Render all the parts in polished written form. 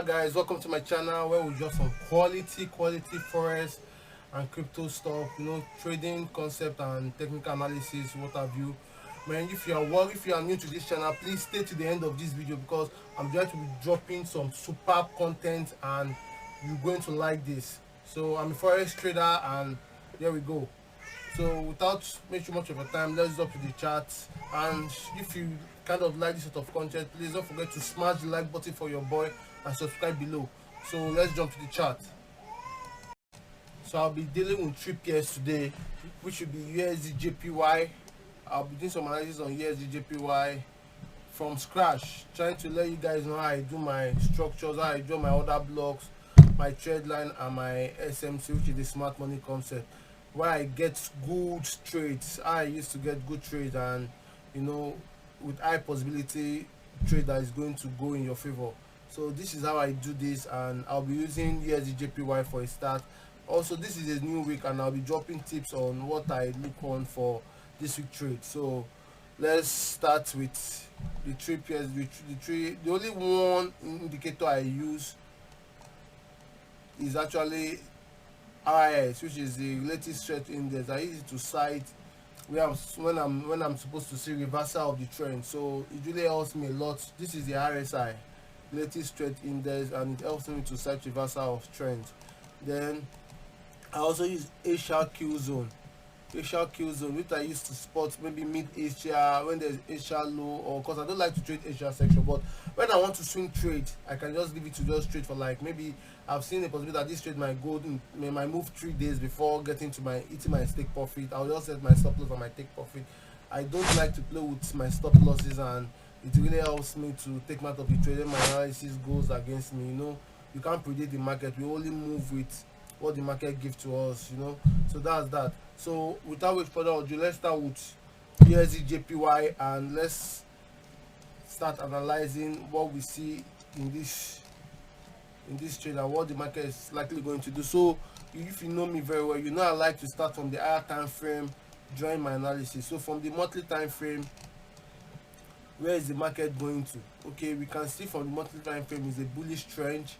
Yeah guys, welcome to my channel where we just some quality forex and crypto stuff, trading concept and technical analysis, what have you. Man, if you are new to this channel, please stay to the end of this video because I'm going to be dropping some superb content and you're going to like this. So I'm a forex trader and there we go. So without making much of a time, let's jump to the chat. And if you kind of like this sort of content, please don't forget to smash the like button for your boy and subscribe below. So let's jump to the chat. So I'll be dealing with 3 pairs today, which will be USDJPY. I'll be doing some analysis on USDJPY from scratch, trying to let you guys know how I do my structures, how I draw my order blocks, my trade line, and my SMC, which is the smart money concept, where I get good trades. I used to get good trades, and with high possibility trade that is going to go in your favor. So this is how I do this, and I'll be using USDJPY for a start. Also, this is a new week and I'll be dropping tips on what I look on for this week trade. So let's start with the 3 pairs. The only one indicator I use is actually RIS, which is the latest strength index. I use it to cite when I'm supposed to see reversal of the trend. So it really helps me a lot. This is the RSI, latest strength index, and it helps me to cite reversal of trend. Then I also use Asia Q zone, which I use to spot maybe mid Asia when there's Asia low, or because I don't like to trade Asia section, but when I want to swing trade, I can just leave it to just trade for like maybe I've seen a possibility that this trade might go might move 3 days before getting to my eating my take profit. I'll just set my stop loss on my take profit. I don't like to play with my stop losses, and it really helps me to take out of the trade when my analysis goes against me. You can't predict the market. We only move with what the market gives to us. So that's that. So without wait further ado, let's start with USDJPY and let's start analyzing what we see in this trade and what the market is likely going to do. So if you know me very well, I like to start from the higher time frame during my analysis. So from the monthly time frame, where is the market going to? Okay, we can see from the monthly time frame is a bullish trend.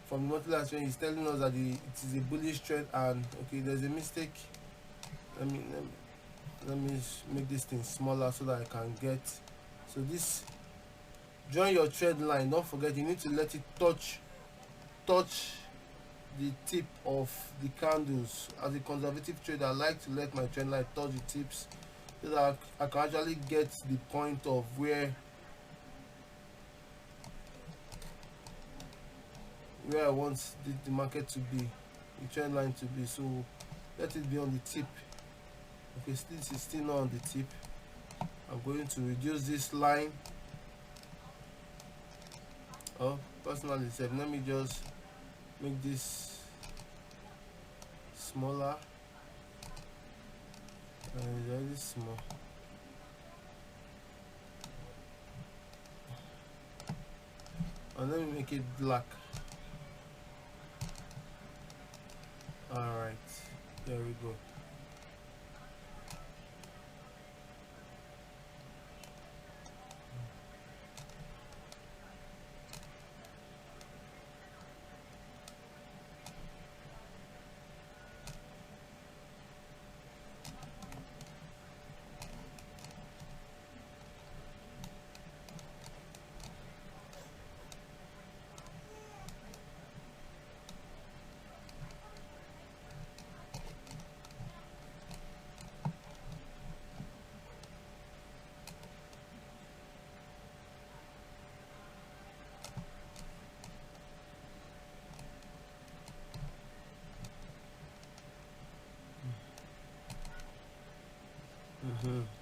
From the monthly time frame, is telling us that it is a bullish trend, and okay, there's a mistake. Let me make this thing smaller so that I can get. So this, join your trend line. Don't forget, you need to let it touch the tip of the candles. As a conservative trader, I like to let my trend line touch the tips so that I can actually get the point of where I want the market to be, the trend line to be. So let it be on the tip. Okay, this is still not on the tip. I'm going to reduce this line. Personally said, let me just make this smaller. It's very small. And let me make it black. Alright, there we go.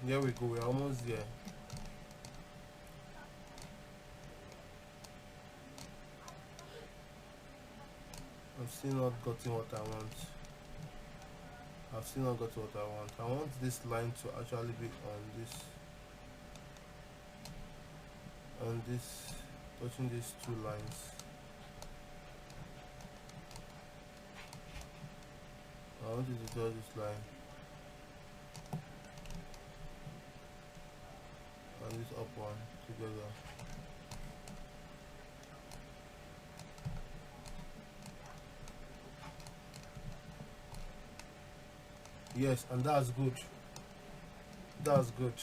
There we go, we're almost there. I've still not gotten what I want. I want this line to actually be on this, touching these 2 lines. I want it to touch this line and this up one together. Yes, and that's good. That's good.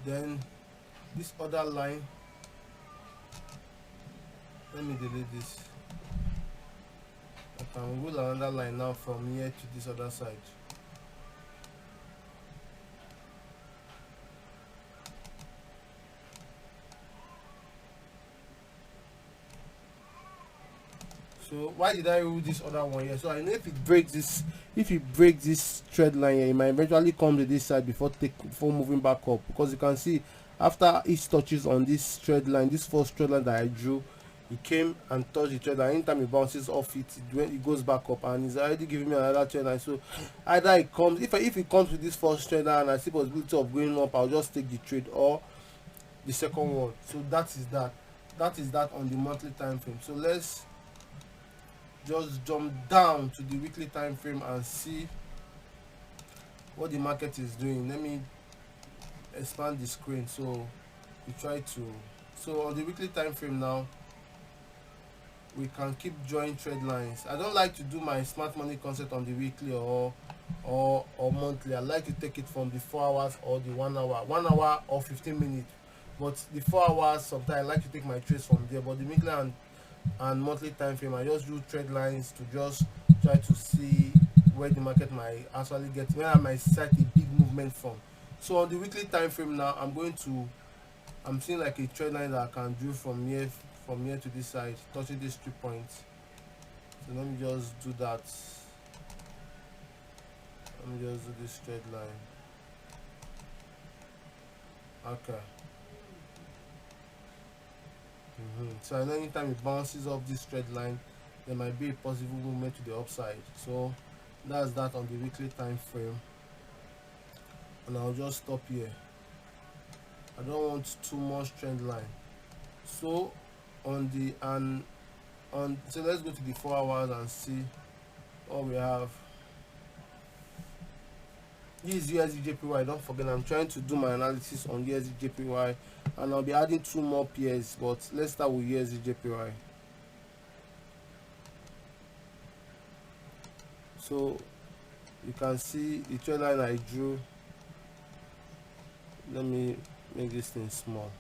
Then this other line, let me delete this. I can roll another line now from here to this other side. So why did I rule this other one here? So I know if it breaks this, if it breaks this trend line here, it might eventually come to this side before moving back up, because you can see after it touches on this trend line, this first trend line that I drew, it came and touched the trend line. Anytime it bounces off it, it goes back up, and it's already giving me another trend line. So either it comes, if it comes with this first trend line and I see possibility of going up, I'll just take the trade, or the second one. So that is that on the monthly time frame. So let's just jump down to the weekly time frame and see what the market is doing. Let me expand the screen so we try to. So on the weekly time frame now, we can keep drawing trade lines. I don't like to do my smart money concept on the weekly or monthly. I like to take it from the 4 hours or the 1 hour, 1 hour or 15 minutes. But the 4 hours, sometimes I like to take my trades from there. But the weekly and monthly time frame, I just do trade lines to just try to see where the market might actually get, where I might set a big movement from. So on the weekly time frame now, I'm seeing like a trend line that I can do from here to this side, touching these 3 points. So let me just do that. Let me just do this straight line. Okay. So anytime it bounces off this straight line, there might be a possible movement to the upside. So that's that on the weekly time frame, and I'll just stop here. I don't want too much trend line. So on the so let's go to the 4 hours and see what we have. This is USDJPY. Don't forget, I'm trying to do my analysis on USDJPY, and I'll be adding 2 more pairs, but let's start with USDJPY. So you can see the trend line I drew. Let me make this thing small.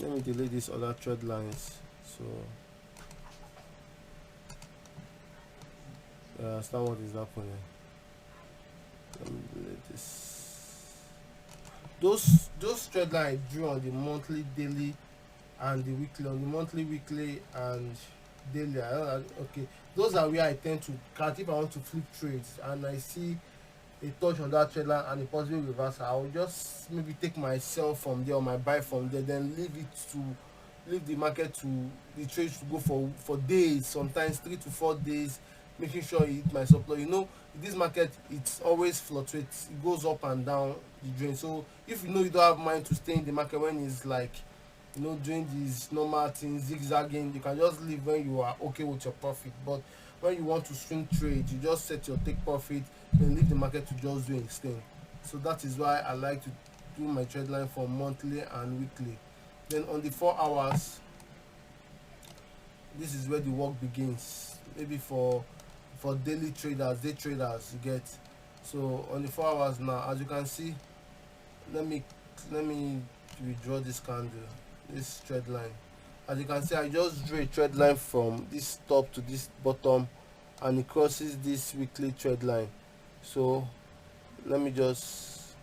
Let me delete these other trend lines. So understand what is happening. Let me delete this. Those trend lines I drew on the monthly, daily, and the weekly. On the monthly, weekly, and daily, okay, those are where I tend to cut if I want to flip trades and I see a touch on that trend line and a possible reversal. I'll just maybe take my sell from there or my buy from there, then leave the market to the trades to go for days, sometimes 3 to 4 days, making sure it hit my supply. This market, it's always fluctuates, it goes up and down the drain. So if you don't have mind to stay in the market when it's like doing these normal things, zigzagging, you can just leave when you are okay with your profit. But when you want to swing trade, you just set your take profit, then leave the market to just do its thing. So that is why I like to do my trade line for monthly and weekly. Then on the 4 hours, this is where the work begins. Maybe for daily traders, day traders, you get. So on the 4 hours now, as you can see, let me withdraw this candle, this trend line. As you can see, I just drew a trend line from this top to this bottom, and it crosses this weekly trend line. So let me just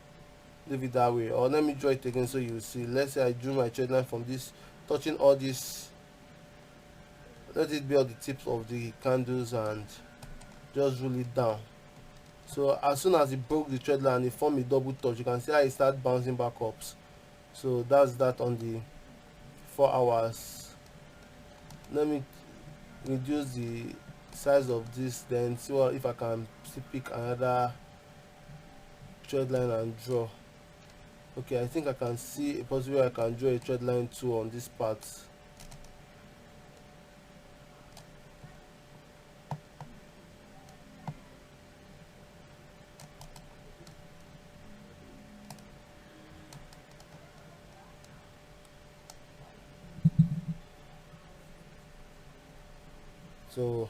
leave it that way, or let me draw it again so you see. Let's say I drew my trend line from this, touching all this, let it be all the tips of the candles, and just roll it down. So as soon as it broke the trend line, it formed a double touch. You can see how it start bouncing back up. So that's that on the 4 hours. Let me reduce the size of this, then see if I can pick another trend line and draw. Okay, I think I can see a possible I can draw a trend line too on this part. So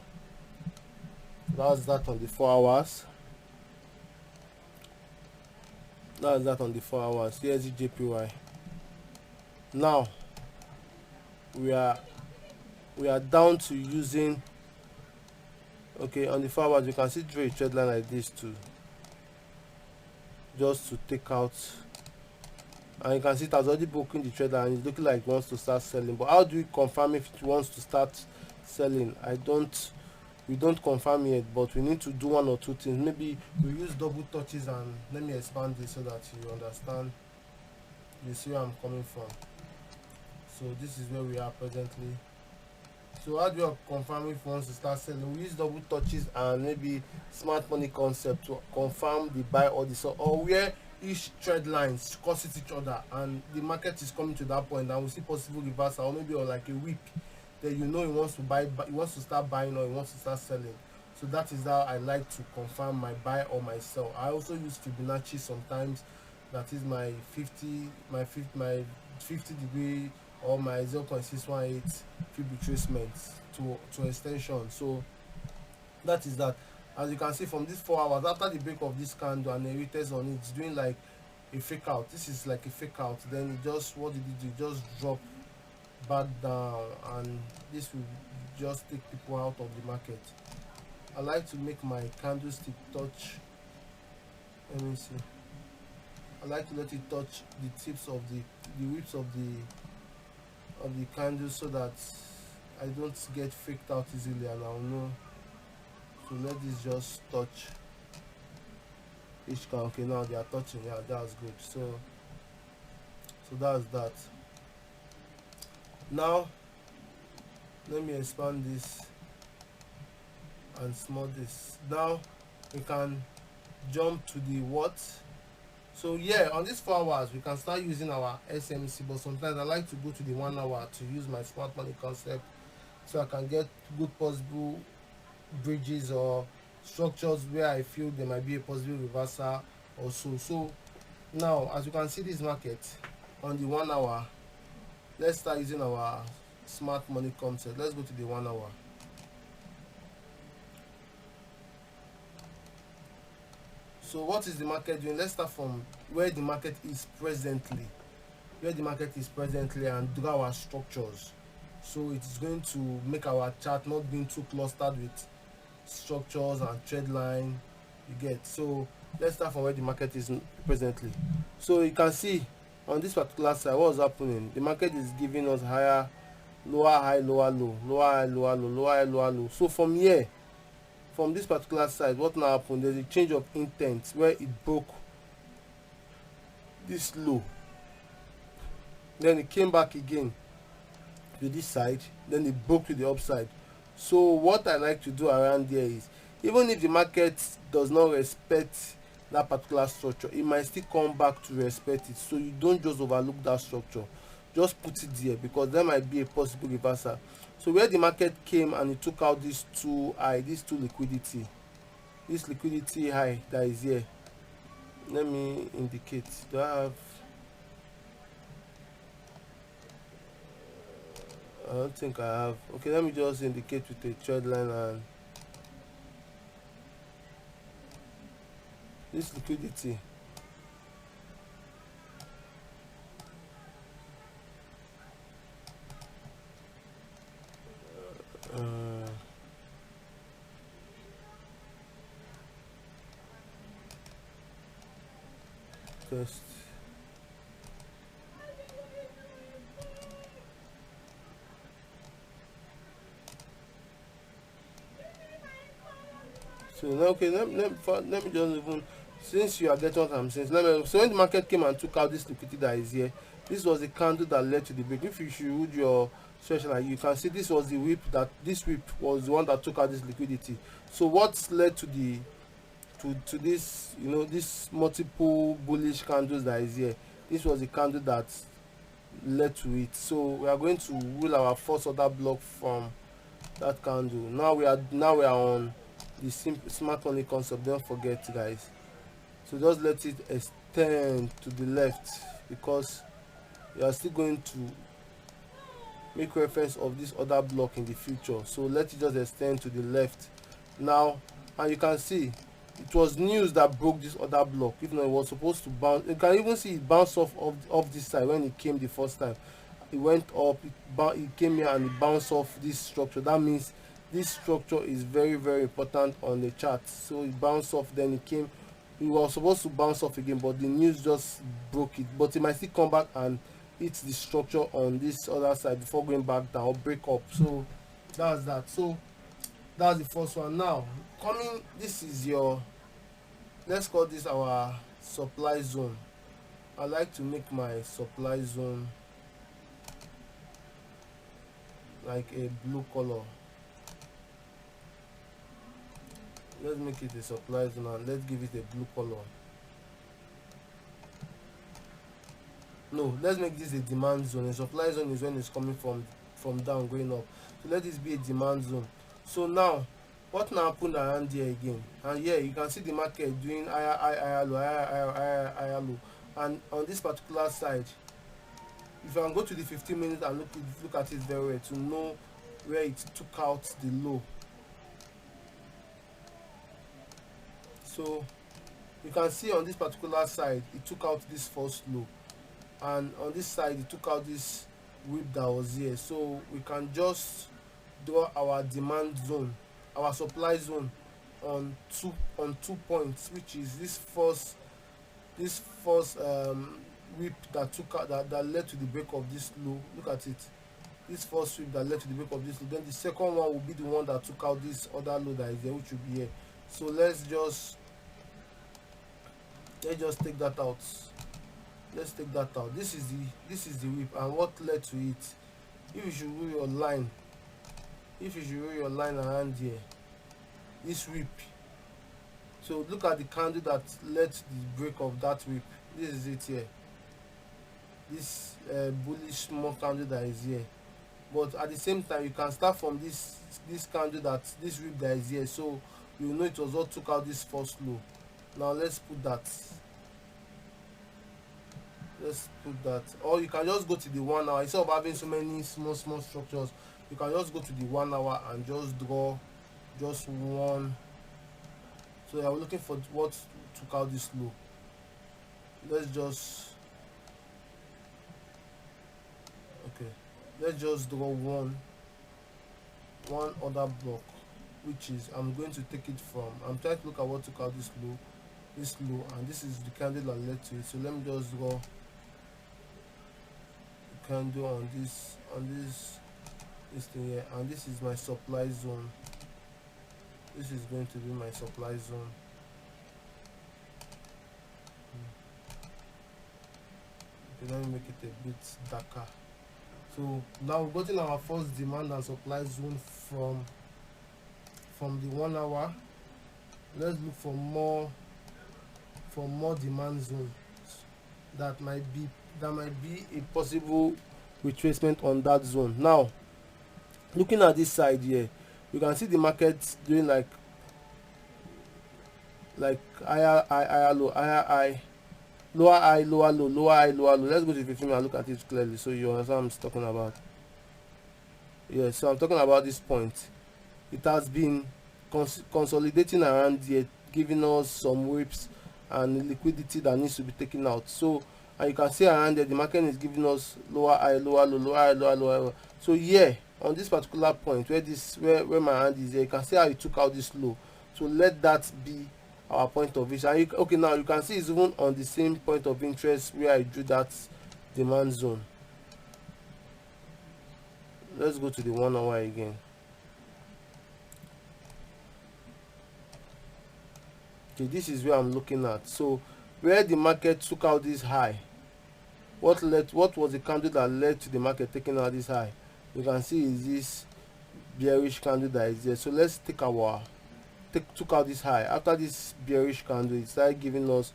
that's that on the 4 hours. That's that on the 4 hours. USDJPY. Now we are down to using, okay, on the 4 hours you can see draw a trend line like this too, just to take out, and you can see it has already broken the trend line and it's looking like it wants to start selling. But how do we confirm if it wants to start selling? We don't confirm yet, but we need to do one or two things. Maybe we use double touches, and let me expand this so that you understand, you see where I'm coming from. So this is where we are presently. So how do you confirm if you want to start selling? We use double touches and maybe smart money concept to confirm the buy or the sell, or where each trend lines crosses each other and the market is coming to that point and we see possible reversal, or maybe or like a week, then you know he wants to buy, he wants to start buying or he wants to start selling. So that is how I like to confirm my buy or my sell. I also use Fibonacci sometimes, that is my 50 degree or my 0.618 fib retracement to extension. So that is that. As you can see from these 4 hours, after the break of this candle and the retest on it, it's doing like a fake out. This is like a fake out. Then it just, what did it do? It just drop back down, and this will just take people out of the market. I like to make my candlestick touch, let me see, I like to let it touch the tips of the whips of the candle, so that I don't get faked out easily, and I'll know. So let this just touch each candle. Okay, now they are touching. Yeah, that's good. So that's that. Now let me expand this and small this. Now we can jump to the what. So yeah, on these 4 hours we can start using our SMC, but sometimes I like to go to the 1 hour to use my smart money concept, so I can get good possible bridges or structures where I feel there might be a possible reversal or so. So now, as you can see this market on the 1 hour, let's start using our smart money concept. Let's go to the 1 hour. So what is the market doing? Let's start from where the market is presently. And draw our structures. So it is going to make our chart not being too clustered with structures and trend line, you get. So let's start from where the market is presently. So you can see on this particular side what's happening. The market is giving us higher, lower high, lower low, lower high, lower low, lower high, lower low. So from here, from this particular side, what now happened? There's a change of intent where it broke this low, then it came back again to this side, then it broke to the upside. So what I like to do around there is, even if the market does not respect that particular structure, it might still come back to respect it. So you don't just overlook that structure, just put it there, because there might be a possible reversal. So where the market came and it took out these two high, these two liquidity, this liquidity high that is here, let me indicate. Do I have, I don't think I have. Okay, let me just indicate with a trend line and this liquidity. Test. So now, okay, let me just even, since you are getting what I'm saying, so when the market came and took out this liquidity that is here, this was the candle that led to the break. If you should read your session, you can see this was the whip, that this whip was the one that took out this liquidity. So what led to the to this, you know, this multiple bullish candles that is here, this was the candle that led to it. So we are going to rule our first order block from that candle. Now we are on the smart money concept. Don't forget, guys. So just let it extend to the left, because you are still going to make reference of this other block in the future. So let it just extend to the left now, and you can see it was news that broke this other block. If not, it was supposed to bounce. You can even see it bounce off this side when it came the first time. It went up, it came here and it bounced off this structure. That means this structure is very, very important on the chart. So it bounced off, then it came, it was supposed to bounce off again, but the news just broke it. But it might still come back and hit the structure on this other side before going back down or break up. So that's that. So that's the first one. Now coming, this is your, let's call this our supply zone. I like to make my supply zone like a blue color. Let's make it a supply zone and let's give it a blue color. No, let's make this a demand zone. A supply zone is when it's coming from down going up. So let this be a demand zone. So now what now happened around here again? And here you can see the market doing higher low. And on this particular side, if you can go to the 15 minutes and look at it very well to know where it took out the low. So you can see on this particular side it took out this first low, and on this side it took out this whip that was here. So we can just draw our demand zone, our supply zone on two points, which is this first whip that took out that led to the break of this low. Look at it, this first sweep that led to the break of this low. Then the second one will be the one that took out this other low that is there, which will be here. So let's just take that out. Let's take that out. This is the whip, and what led to it. If you should rule your line, around here, this whip. So look at the candle that led to the break of that whip. This is it here. This bullish small candle that is here. But at the same time, you can start from this candle, that this whip that is here. So you know it was what took out this first low. Now let's put that. Or you can just go to the 1 hour. Instead of having so many small structures, you can just go to the 1 hour and just draw just one. So I'm looking for what took out this low. Let's just draw one other block, which is, I'm going to take it from, I'm trying to look at what took out this low, and this is the candle that led to it. So let me just draw a candle on this thing here, and this is my supply zone. This is going to be my supply zone. Okay, let me make it a bit darker. So now we've gotten our first demand and supply zone from the 1 hour. Let's look for more demand zones that might be a possible retracement on that zone. Now looking at this side here, you can see the market doing like higher low, higher high, lower high, lower low, lower high, lower low. Let's go to 15 and look at it clearly so you understand what I'm talking about. Yeah, so I'm talking about this point. It has been consolidating around here, giving us some whips and liquidity that needs to be taken out. So, and you can see around there the market is giving us lower high, lower low, lower high, lower low. So here on this particular point where my hand is here, you can see how it took out this low. So let that be our point of vision. And okay, now you can see it's even on the same point of interest where I drew that demand zone. Let's go to the 1 hour again. Okay, this is where I'm looking at. So where the market took out this high, what was the candle that led to the market taking out this high? You can see is this bearish candle that is there. So let's took out this high. After this bearish candle, it started giving us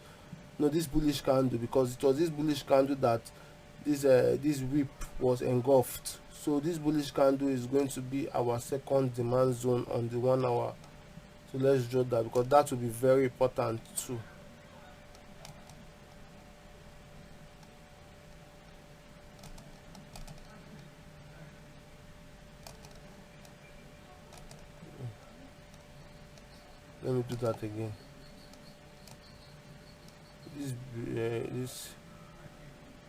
this bullish candle, because it was this bullish candle that this whip was engulfed. So this bullish candle is going to be our second demand zone on the 1 hour. So let's draw that, because that will be very important too. let me do that again. This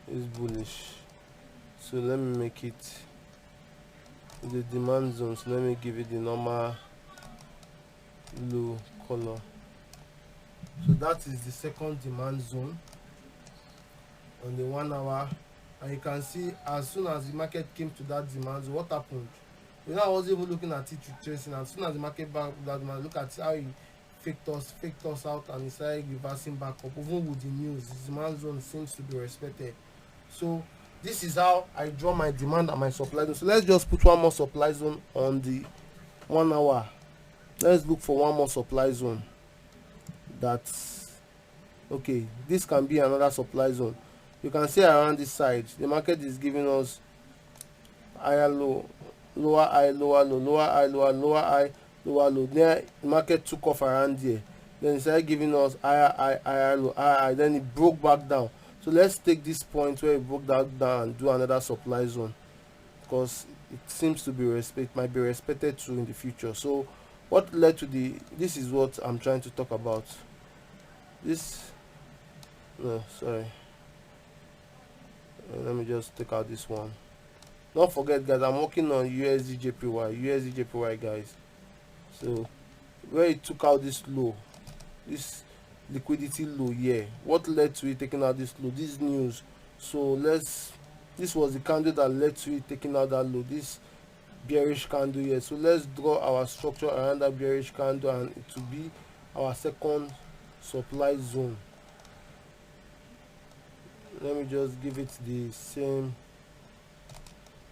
is bullish, so let me make it the demand zone. So let me give it the normal blue color. So that is the second demand zone on the 1 hour, and you can see as soon as the market came to that demand zone, what happened? You know, I was even looking at it retracing. As soon as the market back that demand, look at how he faked us out, and he started reversing back up. Even with the news, the demand zone seems to be respected. So this is how I draw my demand and my supply zone. So let's just put one more supply zone on the 1 hour. Let's look for one more supply zone. That's okay. This can be another supply zone. You can see around this side the market is giving us higher low, lower high, lower low, lower high, lower high, lower low. Then the market took off around here, then it started giving us higher high, higher low, higher high, then it broke back down. So let's take this point where it broke that down and do another supply zone, because it seems to be might be respected too in the future. So what led to this is what I'm trying to talk about. This no, sorry, let me just take out this one. Don't forget, guys, I'm working on USDJPY, guys. So where it took out this low, this liquidity low here, what led to it taking out this low? This news. So this was the candle that led to it taking out that low, this bearish candle here. So let's draw our structure around that bearish candle, and it will be our second supply zone. Let me just give it the same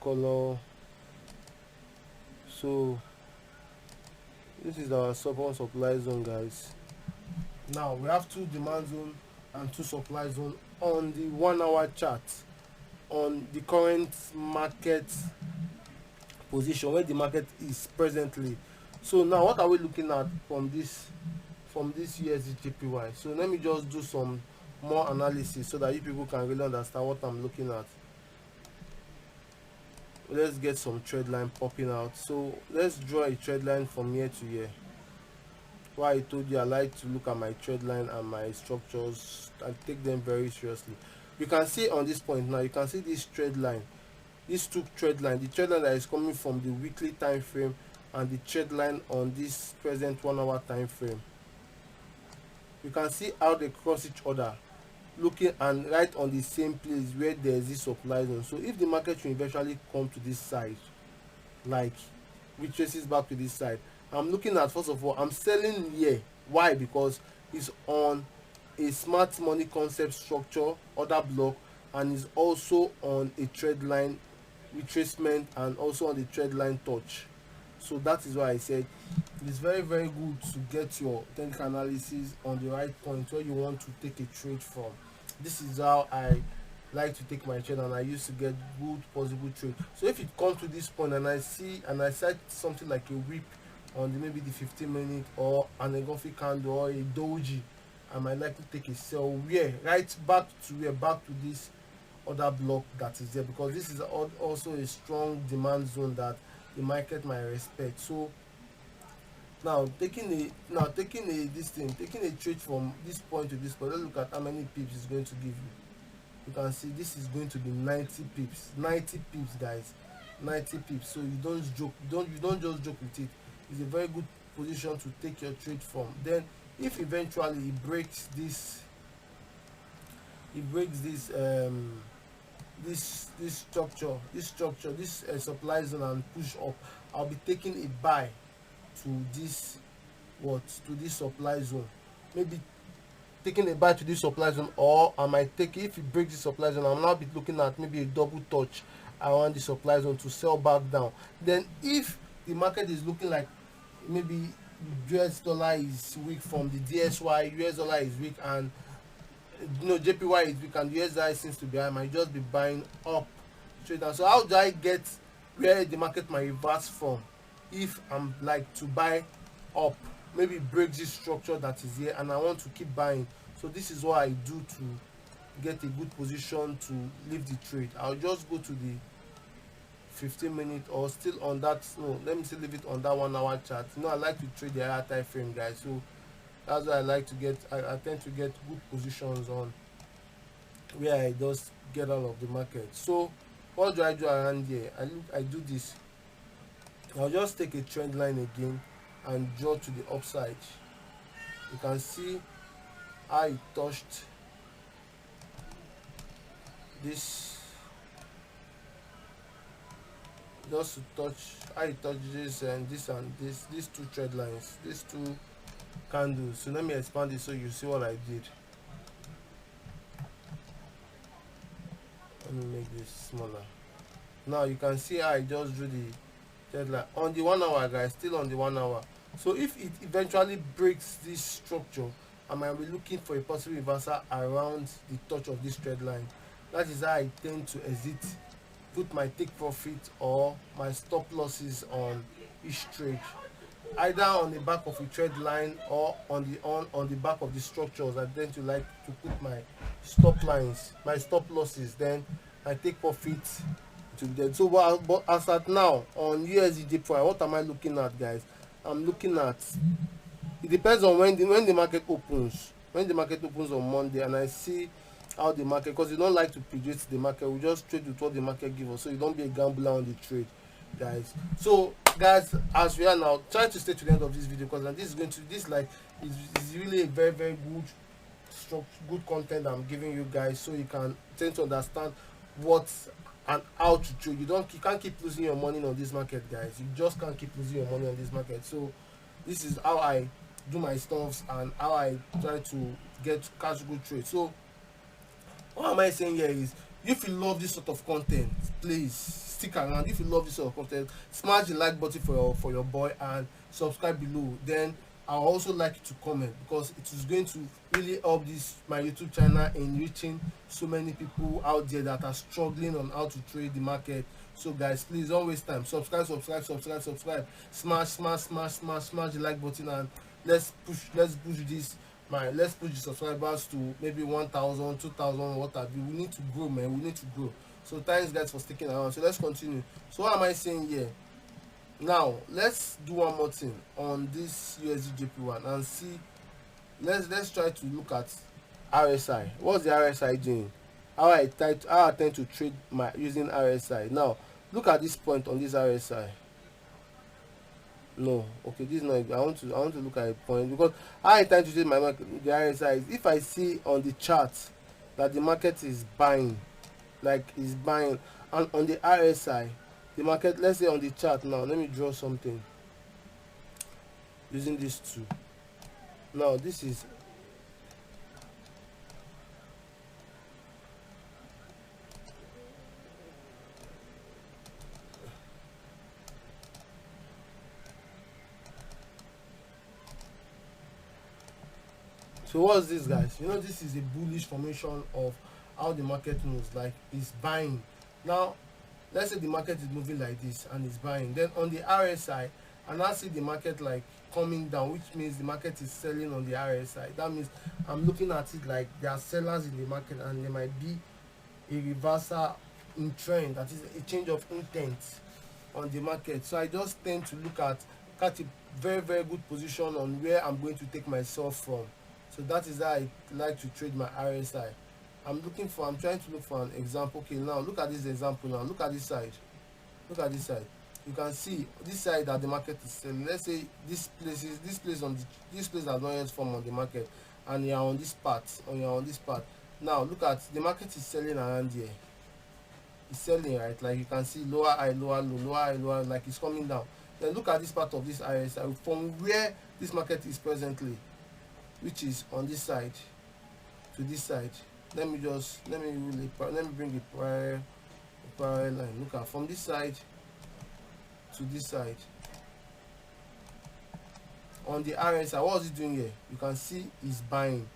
color. So this is our second supply zone, guys. Now we have two demand zone and two supply zone on the 1 hour chart on the current market position where the market is presently. So now what are we looking at from this USDJPY? So let me just do some more analysis so that you people can really understand what I'm looking at. Let's get some trend line popping out. So let's draw a trend line from here to here. Why I told you I like to look at my trend line and my structures and take them very seriously. You can see on this point now, you can see this trend line, these two trend line, the trend line that is coming from the weekly time frame and the trend line on this present 1 hour time frame. You can see how they cross each other, looking and right on the same place where there is this supply zone. So if the market should eventually come to this side, like retraces back to this side, I'm looking at, first of all, I'm selling here. Why? Because it's on a smart money concept structure order block, and is also on a trend line retracement, and also on the trend line touch. So that is why I said it's very good to get your technical analysis on the right point where you want to take a trade from. This is how I like to take my trade, and I used to get good possible trade. So if it comes to this point and I see something like a whip on maybe the 15-minute or an engulfing candle or a doji, I might like to take a sell where right back to this other block that is there, because this is also a strong demand zone that the market might respect. So now taking a trade from this point to this point, let's look at how many pips it's going to give you. You can see this is going to be 90 pips, guys, 90 pips. So you don't just joke with it. It's a very good position to take your trade from. Then if eventually it breaks this supply zone and push up, I'll be taking a buy to this supply zone. Maybe taking a buy to this supply zone, or I might take, if it breaks the supply zone, I'll now be looking at maybe a double touch around the supply zone to sell back down. Then if the market is looking like maybe US dollar is weak from the DSY, US dollar is weak, and JPY is weak, and US dollar seems to be high, I might just be buying up straight down. So how do I get where the market might reverse from? If I'm like to buy up, maybe break this structure that is here and I want to keep buying. So this is what I do to get a good position to leave the trade. I'll just go to the 15-minute, or let me still leave it on that 1 hour chart. I like to trade the higher time frame, guys. So That's why I like to get, I tend to get good positions on where I just get out of the market. So what do I do around here? I do this. I'll just take a trend line again and draw to the upside. You can see how it touched this, just to touch how it touches and these two trend lines, these two candles. So let me expand it so you see what I did. Let me make this smaller. Now you can see how I just drew the deadline on the 1 hour, guys, still on the 1 hour. So if it eventually breaks this structure, I might be looking for a possible reversal around the touch of this trend line. That is how I tend to exit, put my take profit or my stop losses on each trade, either on the back of a trend line or on the back of the structures. I tend to like to put my stop lines, my stop losses, then I take profit to them. So but as at now on USDJPY, what am I looking at, guys? I'm looking at, it depends on when the market opens. When the market opens on Monday and I see how the market, because you don't like to predict the market, we just trade with what the market gives us, so you don't be a gambler on the trade, guys. So guys, as we are now, try to stay to the end of this video, because this is going to, this like is really a very very good content I'm giving you guys, so you can tend to understand what and how to trade. You can't keep losing your money on this market, guys. You just can't keep losing your money on this market. So this is how I do my stuffs and how I try to get cash good trade. So what am I saying here is, if you love this sort of content, please stick around. If you love this sort of content, smash the like button for your boy and subscribe below. Then I also like you to comment, because it is going to really help this my YouTube channel in reaching so many people out there that are struggling on how to trade the market. So guys, please don't waste time. Subscribe. Smash the like button, and let's push this, let's push the subscribers to maybe 1,000, 2,000, what have you. We need to grow, man. We need to grow. So thanks guys for sticking around. So let's continue. So what am I saying here? Now let's do one more thing on this USDJPY one and see. Let's try to look at RSI. What's the RSI doing? How I tend to trade my using RSI. Now look at this point on this RSI. No, okay, this is not. I want to look at a point, because how I tend to trade my market, the RSI, is if I see on the chart that the market is buying, like is buying, and on the RSI the market, let's say on the chart now, let me draw something using these two. Now this is, so what's this, guys? You know, this is a bullish formation of how the market moves, like it's buying. Now let's say the market is moving like this and it's buying, then on the RSI and I see the market like coming down, which means the market is selling on the RSI. That means I'm looking at it like there are sellers in the market, and there might be a reversal in trend, that is a change of intent on the market. So I just tend to catch a very very good position on where I'm going to take myself from. So that is how I like to trade my RSI. I'm trying to look for an example. Okay, now look at this example. Now look at this side. You can see this side that the market is selling. Let's say this place has not yet formed on the market, and you're on this part, Now look at the market is selling around here. It's selling, right? Like you can see lower high, lower low, lower high, lower, like it's coming down. Then look at this part of this RSI from where this market is presently, which is on this side to this side. Let me bring a parallel line. Look at from this side to this side on the RSI. What is it doing here? You can see it's buying,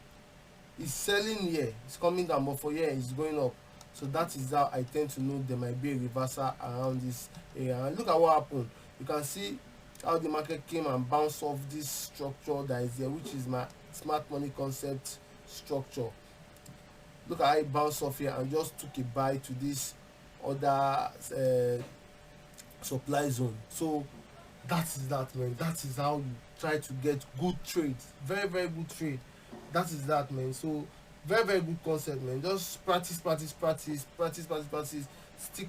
it's selling here, it's coming down, but for here it's going up. So that is how I tend to know there might be a reversal around this area. And look at what happened. You can see how the market came and bounced off this structure that is here, which is my smart money concept structure. Look at how it bounced off here and just took a buy to this other supply zone. So That is that, man. That is how you try to get good trades, very very good trade. That is that, man. So very very good concept, man. Just practice practice practice practice practice practice. Stick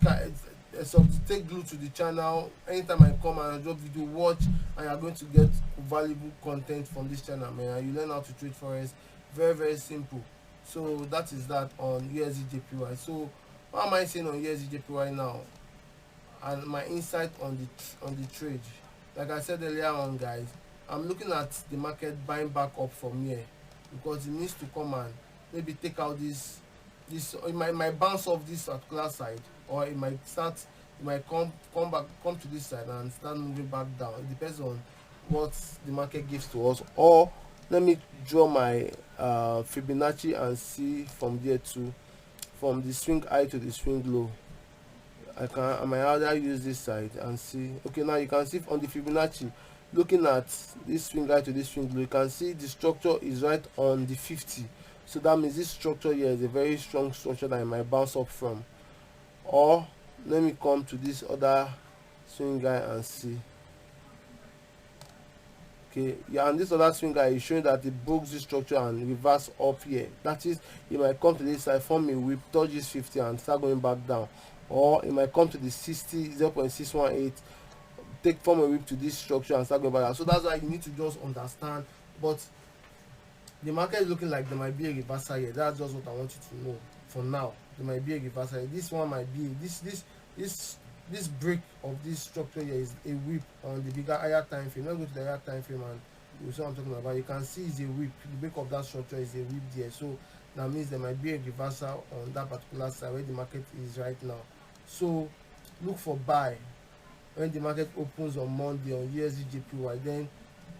so take glue to the channel. Anytime I come and I drop video, watch, and you're going to get valuable content from this channel, man. And you learn how to trade forex. Very very simple. So that is that on USDJPY. So what am I saying on USDJPY now? And my insight on the trade, like I said earlier on, guys, I'm looking at the market buying back up from here, because it needs to come and maybe take out this or it might bounce off this particular side, or it might come to this side and start moving back down. It depends on what the market gives to us. Or let me draw my Fibonacci and see from there too, from the swing high to the swing low. I might either use this side and see. Okay, now you can see on the Fibonacci, looking at this swing high to this swing low, you can see the structure is right on the 50. So that means this structure here is a very strong structure that I might bounce up from. Or let me come to this other swing high and see. Okay, yeah, and this other swing guy is showing that it broke this structure and reverse up here. That is, it might come to this side, form a whip, touch this 50 and start going back down. Or it might come to the 60, 0.618, form a whip to this structure and start going back down. So that's why you need to just understand. But the market is looking like there might be a reversal here. That's just what I want you to know for now. There might be a reversal. This one might be this break of this structure here is a whip on the bigger higher time frame. Let's go to the higher time frame and you see what I'm talking about. You can see it's a whip. The break of that structure is a whip there. So that means there might be a reversal on that particular side where the market is right now. So look for buy when the market opens on Monday on USDJPY. Then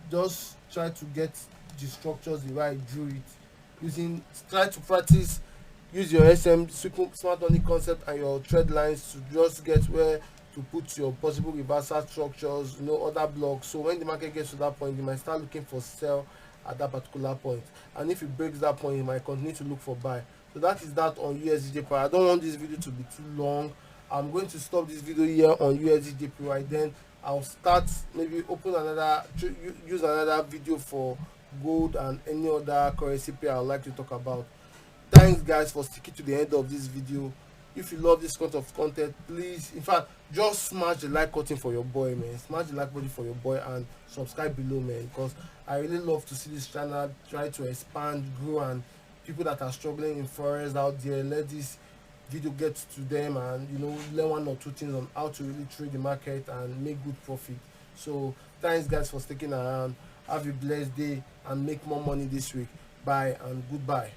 just try to get the structures the way I drew it. Try to practice, use your smart money concept and your trend lines to just get where to put your possible reversal structures, other blocks. So when the market gets to that point, you might start looking for sell at that particular point, and if it breaks that point, you might continue to look for buy. So that is that on USDJPY. I don't want this video to be too long. I'm going to stop this video here on USDJPY. Then I'll start, maybe use another video for gold and any other currency pair I'd like to talk about. Thanks guys for sticking to the end of this video. If you love this kind of content, please, in fact, just smash the like button for your boy, man. Smash the like button for your boy and subscribe below, man, because I really love to see this channel try to expand, grow, and people that are struggling in forex out there, let this video get to them and learn one or two things on how to really trade the market and make good profit. So thanks guys for sticking around. Have a blessed day and make more money this week. Bye and goodbye.